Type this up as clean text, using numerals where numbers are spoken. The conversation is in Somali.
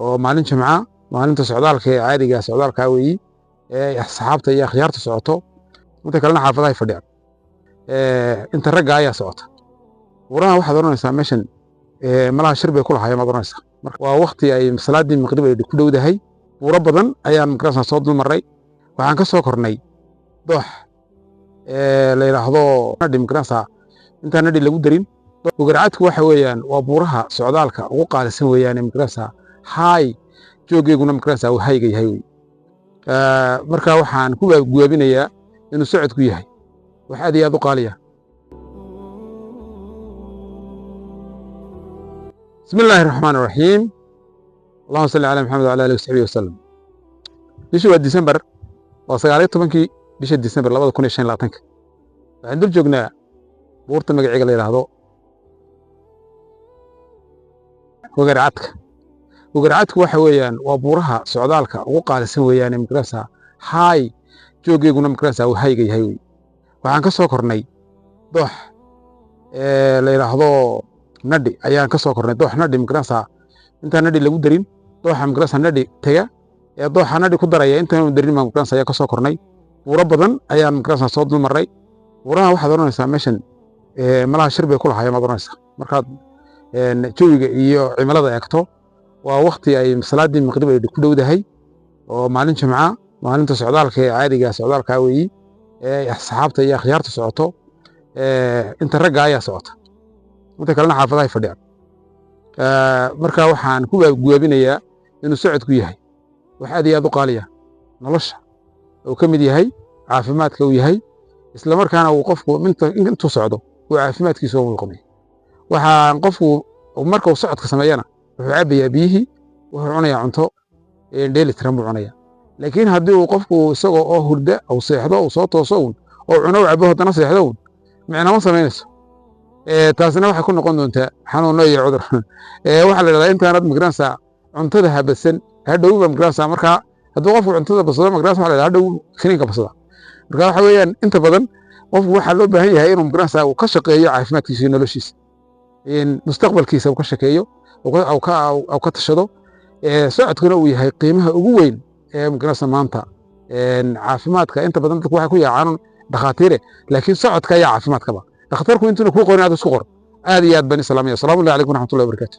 oo maalin jimca maalinta socdaalka ee caadiga socdaalka weeyi saxaabta iyo akhyaarta socoto inta kalena xaafadaha fadhiyaan inta ragga ayaa socota waraha waxaad oranaysaa meeshan malaha shir bay ku lahaayeen maad oranaysaa marka waa waqti ay salaadii maqrib ay ku dhowdahay buuro badan ayaan markaas soo dul maray waxaan ka soo kornay doox la yiraahdo nadhi markaas inta nadhi lagu darin Bugaracadku waxa weeyaan waa buuraha socdaalka ugu qaalisan weeyaan markaas hay joogeeguna markaas uu hayga yahay marka waxaan ku guubinayaa inuu socodku yahay wax aad iyo aad u qaaliya bismillahir rahmaanir rahiim allahumma salli ala muhammad wa ala alihi wa sahbihi wa sallam bishii December waa 19 bishii December 2025 waxaan dul joognaa buurta magaciga la yiraahdo Bugaracadku waxa weeyaan waa buuraha socdaalka ugu qaalisan weeyaan markaas hay joogeeguna markaas uu hayga yahay waxaan ka soo kornay doox la yiraahdo nadhi ayaan ka soo kornay doox nadhi markaas inta nadhi lagu darin dooxa markaas nadhi taga ee dooxa nadhi ku daraya inta uu darin markaas ayaa ka soo kornay buuro badan ayaan markaas soo dul maray waraha waxaad oranaysaa meeshan malaha shir bay ku lahaayeen maad oranaysaa markaad jawiga iyo cimilada eegto waa waqti ay salaadii maqrib ay ku dhowdahay oo maalin jimca maalinta socdaalka ee caadiga socdaalka weeyi saxaabta iyo akhyaarta socoto inta ragga ayaa socota inta kalena xaafadaha fadhiyaan marka waxaan ku guubinayaa inuu socodku yahay wax aad iyo aad u qaaliya nolosha oo ka mid yahay caafimaadka uu yahay isla markaana uu qofku intuu socdo uu caafimaadkiisa u noqday waxaan qofku marka uu socodka sameeyana wuxuu cabayaa biyihii wuxuu cunayaa cunto dheeli tiran buu cunayaa laakiin haddii uu qofku isagoo oo hurda uu seexdo uu soo tooso oo cuno cabo hadana seexdo macna ma sameynayso taasina waxay ku noqon doontaa xanuun iyo cudur waxa la yiraahdaa intaanad migraansa cuntada habasan hadhow migraansa marka hadduu qofku cuntada basado migraansa waxa la yiraahdaa hadhow kiniinka basada marka waxa weeyaan inta badan qofku waxa loo baahan yahay inuu migraansa uu ka shaqeeyo caafimaadkiisa iyo noloshiisa in mustaqbalkiisa uu ka shaqeeyo oo ka tashado socodkuna uu yahay qiimaha ugu weyn ee migraansa maanta caafimaadka inta badan dadku waxa ku yaacaan dhakhaatiire laakiin socodka ayaa caafimaadkaba dhakhtarku intuu ku qorin aad isku qor aad iyo aad bani salaamiya salaamu alaykum wa rahmatullahi wa barakatuh